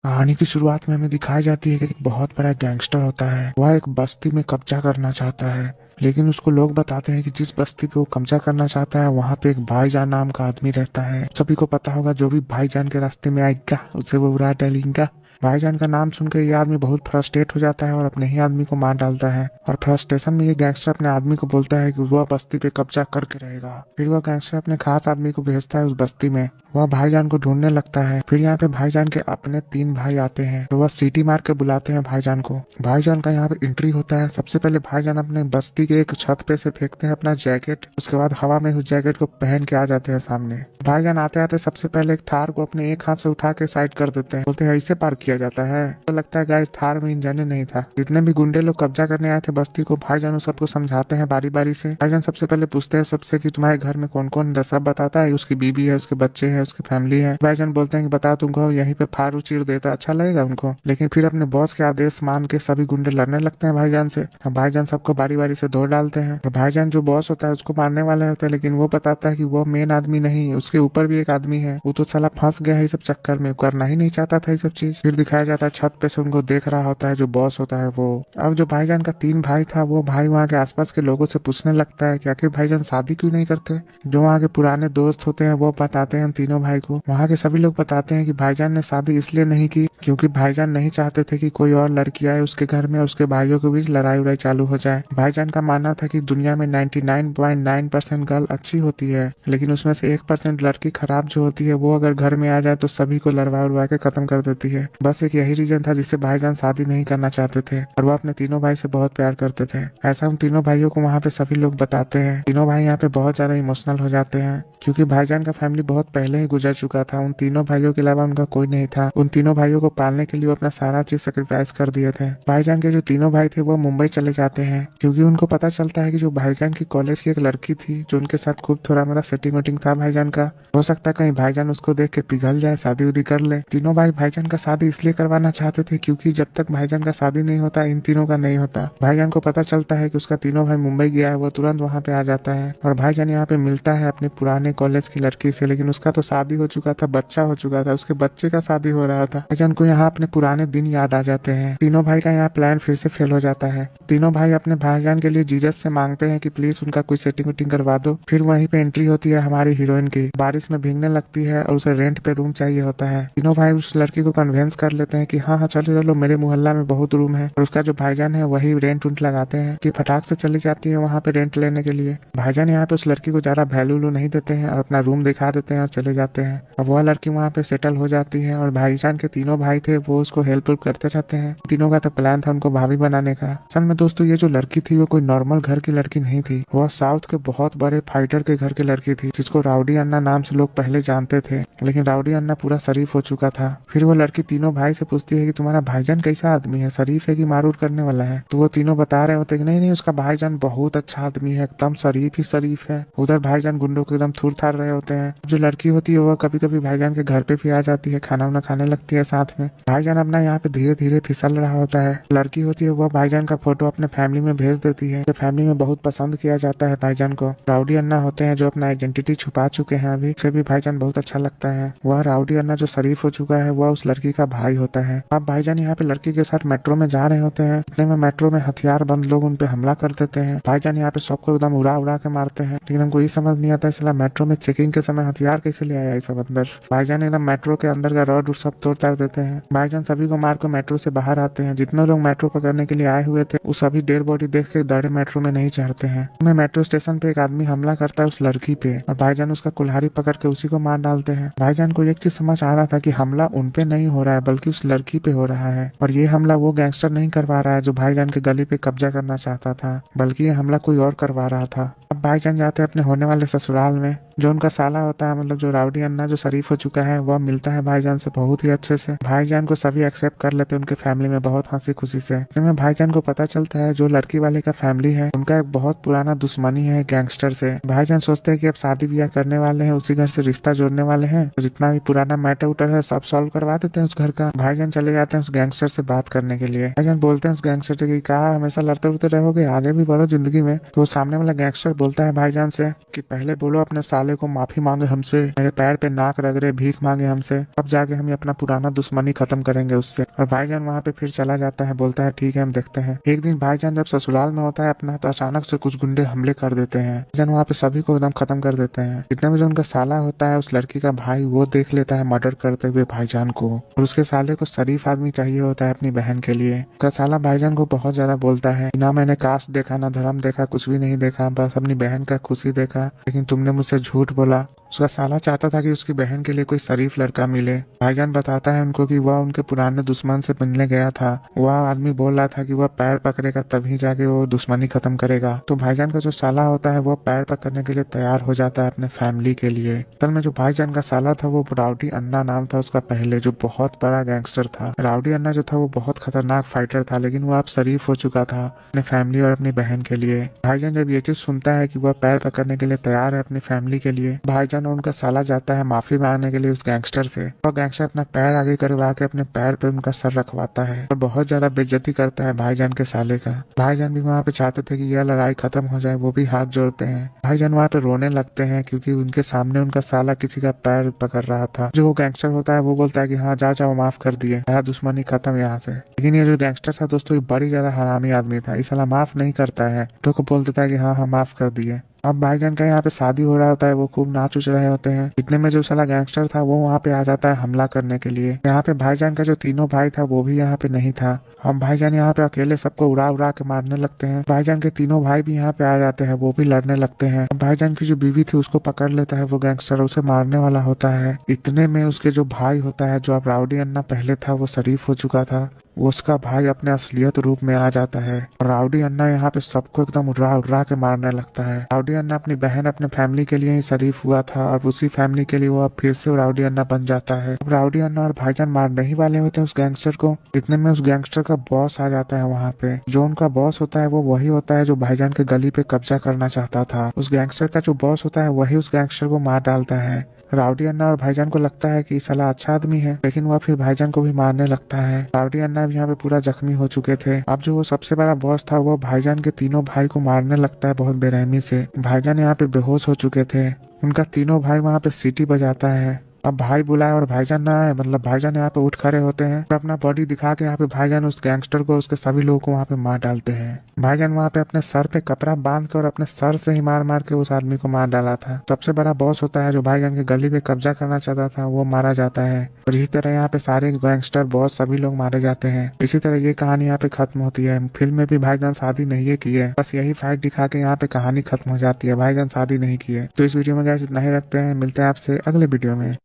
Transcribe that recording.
कहानी की शुरुआत में हमें दिखाई जाती है कि एक बहुत बड़ा गैंगस्टर होता है। वह एक बस्ती में कब्जा करना चाहता है, लेकिन उसको लोग बताते हैं कि जिस बस्ती पे वो कब्जा करना चाहता है वहां पे एक भाईजान नाम का आदमी रहता है। सभी को पता होगा जो भी भाईजान के रास्ते में आएगा उसे वो उड़ा डालेगा। भाईजान का नाम सुनकर ये आदमी बहुत फ्रस्ट्रेट हो जाता है और अपने ही आदमी को मार डालता है। और फ्रस्ट्रेशन में ये गैंगस्टर अपने आदमी को बोलता है कि वह बस्ती पे कब्जा करके रहेगा। फिर वह गैंगस्टर अपने खास आदमी को भेजता है उस बस्ती में। वह भाईजान को ढूंढने लगता है। फिर यहाँ पे भाईजान के अपने 3 भाई आते हैं तो वह सीटी मार के बुलाते हैं भाईजान को। भाईजान का यहाँ पे एंट्री होता है। सबसे पहले भाईजान अपने बस्ती के एक छत पे से फेंकते हैं अपना जैकेट। उसके बाद हवा में उस जैकेट को पहन के आ जाते हैं सामने। भाईजान आते आते सबसे पहले एक थार को अपने एक हाथ से उठा के साइड कर देते हैं। बोलते हैं ऐसे पार किया जाता है। तो लगता है गाइस थार में इंजन ही नहीं था। जितने भी गुंडे लोग कब्जा करने आए थे बस्ती को, भाईजान उस सबको समझाते हैं बारी बारी से। भाईजान सबसे पहले पूछते हैं सबसे कि तुम्हारे घर में कौन कौन है। सब बताता है, उसकी बीबी है, उसके बच्चे हैं, उसकी फैमिली है। भाईजान बोलते हैं कि बता तुमको यहीं पे फाड़ू चीर देता अच्छा लगेगा उनको। लेकिन फिर अपने बॉस के आदेश मान के सभी गुंडे लड़ने लगते हैं भाईजान से। भाईजान सबको बारी बारी से धो डालते हैं। और भाईजान जो बॉस होता है उसको मारने वाला होता है, लेकिन वो बताता है कि वो मेन आदमी नहीं, उसके ऊपर भी एक आदमी है। वो तो साला फंस गया है इस सब चक्कर में, करना ही नहीं चाहता था ये सब चीज। फिर दिखाया जाता है छत पे से उनको देख रहा होता है जो बॉस होता है वो। अब जो भाईजान का 3 भाई था वो भाई वहाँ के आसपास के लोगों से पूछने लगता है कि आखिर भाईजान शादी क्यों नहीं करते। जो वहाँ के पुराने दोस्त होते हैं वो बताते हैं उन तीनों भाई को। वहाँ के सभी लोग बताते हैं कि भाईजान ने शादी इसलिए नहीं की क्योंकि भाईजान नहीं चाहते थे कि कोई और लड़की आए उसके घर में और उसके भाइयों के बीच लड़ाई उड़ाई चालू हो जाए। भाईजान का मानना था कि दुनिया में 99.9% गर्ल अच्छी होती है, लेकिन उसमें से 1% लड़की खराब जो होती है वो अगर घर में आ जाए तो सभी को लड़वा उड़वा के खत्म कर देती है। बस एक यही रीजन था जिससे भाईजान शादी नहीं करना चाहते थे और वो अपने तीनों भाई से बहुत प्यार करते थे। ऐसा उन तीनों भाइयों को वहाँ पे सभी लोग बताते हैं। तीनों भाई यहाँ पे बहुत ज्यादा इमोशनल हो जाते हैं क्योंकि भाईजान का फैमिली बहुत पहले ही गुजर चुका था। उन तीनों भाइयों के अलावा उनका कोई नहीं था। उन तीनों भाइयों को पालने के लिए वो अपना सारा चीज सेक्रीफाइस कर दिए थे। भाईजान के जो तीनों भाई थे वो मुंबई चले जाते हैं क्योंकि उनको पता चलता है कि जो भाईजान की कॉलेज की एक लड़की थी जो उनके साथ खूब थोड़ा मोड़ा सेटिंग वेटिंग था भाईजान का, हो सकता है कहीं भाईजान उसको देख के पिघल जाए, शादी उदी कर ले। तीनों भाई भाईजान का शादी इसलिए करवाना चाहते थे क्योंकि जब तक भाईजान का शादी नहीं होता इन तीनों का नहीं होता। भाईजान को पता चलता है कि उसका तीनों भाई मुंबई गया है, वो तुरंत वहाँ पे आ जाता है और भाईजान यहाँ पे मिलता है अपने पुराने कॉलेज की लड़की से। लेकिन उसका तो शादी हो चुका था, बच्चा हो चुका था, उसके बच्चे का शादी हो रहा था। भाईजान को यहाँ अपने पुराने दिन याद आ जाते हैं। तीनों भाई का यहाँ प्लान फिर से फेल हो जाता है। तीनों भाई अपने भाईजान के लिए जीसस से मांगते हैं कि प्लीज उनका कोई सेटिंग वेटिंग करवा दो। फिर वहीं पे एंट्री होती है हमारी हीरोइन की। बारिश में भीगने लगती है और उसे रेंट पे रूम चाहिए होता है। तीनों भाई उस लड़की को कन्विंस कर लेते हैं कि हाँ हाँ चलो चलो मेरे मोहल्ला में बहुत रूम है। और उसका जो भाईजान है वही रेंट उंट लगाते हैं कि फटाक से चली जाती है वहाँ पे रेंट लेने के लिए। भाईजान यहाँ पे उस लड़की को ज्यादा वैल्यू नहीं देते हैं और अपना रूम दिखा देते हैं और चले जाते हैं। अब वह लड़की वहाँ पे सेटल हो जाती है और भाईजान के तीनों भाई थे वो उसको हेल्प करते रहते हैं। तीनों का तो प्लान था उनको भाभी बनाने का। असल में दोस्तों ये जो लड़की थी वो कोई नॉर्मल घर की लड़की नहीं थी। वह साउथ के बहुत बड़े फाइटर के घर की लड़की थी जिसको राउडी अन्ना नाम से लोग पहले जानते थे। लेकिन राउडी अन्ना पूरा शरीफ हो चुका था। फिर वो लड़की तीनों भाई से पूछती है कि तुम्हारा भाईजान कैसा आदमी है, शरीफ है कि मारूर करने वाला है। तो वो तीनों बता रहे होते कि नहीं नहीं उसका भाईजान बहुत अच्छा आदमी है, एकदम शरीफ ही शरीफ है। उधर भाईजान गुंडों को एकदम थूर थार रहे होते हैं। जो लड़की होती है वो कभी कभी भाईजान के घर पे भी आ जाती है, खाना वाना खाने लगती है साथ में। भाईजान अपना यहाँ पे धीरे धीरे फिसल रहा होता है। लड़की होती है वो भाईजान का फोटो अपने फैमिली में भेज देती है। फैमिली में बहुत पसंद किया जाता है भाईजान को। राउडी अन्ना होते हैं जो अपना आइडेंटिटी छुपा चुके हैं अभी, से भी भाईजान बहुत अच्छा लगता है। वह राउडी अन्ना जो शरीफ हो चुका है वह उस लड़की का भाई होता है। अब भाईजान यहाँ पे लड़की के साथ मेट्रो में जा रहे होते हैं। इतने में मेट्रो में हथियार बंद लोग उन पे हमला कर देते हैं। भाईजान यहाँ पे सबको एकदम उड़ा उड़ा के मारते हैं। लेकिन हमको ये समझ नहीं आता इसला मेट्रो में चेकिंग के समय हथियार कैसे ले आया ये सब अंदर। भाईजान एकदम मेट्रो के अंदर का रॉड सब तोड़ ताड़ देते हैं। भाईजान सभी को मार कर मेट्रो से बाहर आते हैं। जितने लोग मेट्रो पकड़ने के लिए आए हुए थे वो सभी डेड बॉडी देख के दौड़े मेट्रो में नहीं चढ़ते हैं। मेट्रो स्टेशन पे एक आदमी हमला करता है उस लड़की पे और भाईजान उसका कुल्हाड़ी पकड़ के उसी को मार डालते हैं। भाईजान को एक चीज समझ आ रहा था कि हमला उन पे नहीं हो रहा है बल्कि उस लड़की पे हो रहा है और ये हमला वो गैंगस्टर नहीं करवा रहा है जो भाईजान के गली पे कब्जा करना चाहता था, बल्कि ये हमला कोई और करवा रहा था। अब भाईजान जाते हैं अपने होने वाले ससुराल में। जो उनका साला होता है मतलब जो राउडी अन्ना जो शरीफ हो चुका है वह मिलता है भाईजान से बहुत ही अच्छे से। भाईजान को सभी एक्सेप्ट कर लेते हैं उनके फैमिली में बहुत हंसी खुशी से। में भाईजान को पता चलता है जो लड़की वाले का फैमिली है उनका एक बहुत पुराना दुश्मनी है गैंगस्टर से। भाईजान सोचते हैं कि अब शादी ब्याह करने वाले हैं, उसी घर से रिश्ता जोड़ने वाले हैं, तो जितना भी पुराना मैटर उटर है सब सॉल्व करवा देते हैं उस घर का। भाईजान चले जाते हैं उस गैंगस्टर से बात करने के लिए। भाईजान बोलते हैं उस गैंगस्टर से कि कहा हमेशा लड़ते उड़ते रहोगे, आगे भी बढ़ो जिंदगी में। तो सामने वाला गैंगस्टर बोलता है भाईजान से कि पहले बोलो अपने साले को माफी मांगे हमसे, मेरे पैर पे नाक रगड़े, भीख मांगे हमसे, अब जाके हम अपना पुराना दुश्मनी खत्म करेंगे उससे। और भाईजान वहाँ पे फिर चला जाता है, बोलता है ठीक है हम देखते हैं। एक दिन भाईजान जब ससुराल में होता है अपना, तो अचानक से कुछ गुंडे हमले कर देते हैं। भाईजान वहाँ पे सभी को एकदम खत्म कर देते हैं। इतने में जो उनका साला होता है, उस लड़की का भाई, वो देख लेता है मर्डर करते हुए भाईजान को। और उसके साले को शरीफ आदमी चाहिए होता है अपनी बहन के लिए। उसका साला भाईजान को बहुत ज्यादा बोलता है, ना मैंने कास्ट देखा, ना धर्म देखा, कुछ भी नहीं देखा, बस अपनी बहन का खुशी देखा, लेकिन तुमने मुझसे झूठ बोला। उसका साला चाहता था कि उसकी बहन के लिए कोई शरीफ लड़का मिले। भाईजान बताता है उनको कि वह उनके पुराने दुश्मन से मिलने गया था। वह आदमी बोल रहा था कि वह पैर पकड़ेगा तभी जाके वो दुश्मनी खत्म करेगा। तो भाईजान का जो साला होता है वो पैर पकड़ने के लिए तैयार हो जाता है अपने फैमिली के लिए। असल में जो भाईजान का साला था वो राउडी अन्ना नाम था उसका पहले, जो बहुत बड़ा गैंगस्टर था। राउडी अन्ना जो था वो बहुत खतरनाक फाइटर था, लेकिन वो अब शरीफ हो चुका था अपने फैमिली और अपनी बहन के लिए। भाईजान जब ये चीज सुनता है कि वह पैर पकड़ने के लिए तैयार है अपनी फैमिली के लिए, भाईजान और उनका साला जाता है माफी मांगने के लिए उस गैंगस्टर से। और गैंगस्टर अपना पैर आगे करवा के अपने पैर पे उनका सर रखवाता है और बहुत ज्यादा बेइज्जती करता है भाईजान के साले का। भाईजान भी वहाँ पे चाहते थे कि यह लड़ाई खत्म हो जाए, वो भी हाथ जोड़ते हैं। भाईजान वहाँ पे रोने लगते हैं क्योंकि उनके सामने उनका साला किसी का पैर पकड़ रहा था। जो वो गैंगस्टर होता है वो बोलता है कि हाँ जाओ जाओ, माफ कर दिए, मेरा दुश्मनी खत्म यहाँ से। लेकिन ये जो गैंगस्टर था दोस्तों, ये बड़ी ज्यादा हरामी आदमी था, इस साला माफ नहीं करता है, तो को बोल देता है कि हाँ हाँ माफ कर दिए। अब भाईजान का यहाँ पे शादी हो रहा होता है, वो खूब नाच उच रहे होते हैं। इतने में जो साला गैंगस्टर था वो वहाँ पे आ जाता है हमला करने के लिए। यहाँ पे भाईजान का जो तीनों भाई था वो भी यहाँ पे नहीं था। हम भाईजान यहाँ पे अकेले सबको उड़ा उड़ा के मारने लगते हैं। भाईजान के तीनों भाई भी यहाँ पे आ जाते हैं, वो भी लड़ने लगते हैं। भाईजान की जो बीवी थी उसको पकड़ लेता है वो गैंगस्टर, उसे मारने वाला होता है। इतने में उसके जो भाई होता है, जो अब राउडी अन्ना पहले था वो शरीफ हो चुका था, उसका भाई अपने असलियत रूप में आ जाता है। और राउडी अन्ना यहाँ पे सबको एकदम उड़ा उड़ा के मारने लगता है। राउडी अन्ना अपनी बहन अपने फैमिली के लिए ही शरीफ हुआ था और उसी फैमिली के लिए वो अब फिर से राउडी अन्ना बन जाता है। अब राउडी अन्ना और भाईजान मारने ही वाले होते हैं उस गैंगस्टर को। इतने में उस गैंगस्टर का बॉस आ जाता है वहाँ पे। जो उनका बॉस होता है वो वही होता है जो भाईजान के गली पे कब्जा करना चाहता था। उस गैंगस्टर का जो बॉस होता है वही उस गैंगस्टर को मार डालता है। राउडी अन्ना और भाईजान को लगता है कि साला अच्छा आदमी है, लेकिन वह फिर भाईजान को भी मारने लगता है। राउडी अन्ना भी यहाँ पे पूरा जख्मी हो चुके थे। अब जो वो सबसे बड़ा बॉस था वो भाईजान के तीनों भाई को मारने लगता है बहुत बेरहमी से। भाईजान यहाँ पे बेहोश हो चुके थे। उनका तीनों भाई वहाँ पे सीटी बजाता है। अब भाई बुलाए और भाईजान ना आए, मतलब भाईजान यहाँ पे उठ खड़े होते हैं और अपना बॉडी दिखा के यहाँ पे भाईजान उस गैंगस्टर को, उसके सभी लोगों को वहाँ पे मार डालते हैं। भाईजान वहाँ पे अपने सर पे कपड़ा बांध के और अपने सर से ही मार मार के उस आदमी को मार डाला था। सबसे बड़ा बॉस होता है जो भाईजान के गली पे कब्जा करना चाहता था, वो मारा जाता है। और इसी तरह यहाँ पे सारे गैंगस्टर बॉस सभी लोग मारे जाते हैं। इसी तरह ये कहानी यहाँ पे खत्म होती है। फिल्म में भी भाईजान शादी नहीं किए, बस यही फाइट दिखा के यहाँ पे कहानी खत्म हो जाती है। भाईजान शादी नहीं किए। तो इस वीडियो में गाइस इतना ही रखते हैं, मिलते हैं आपसे अगले वीडियो में।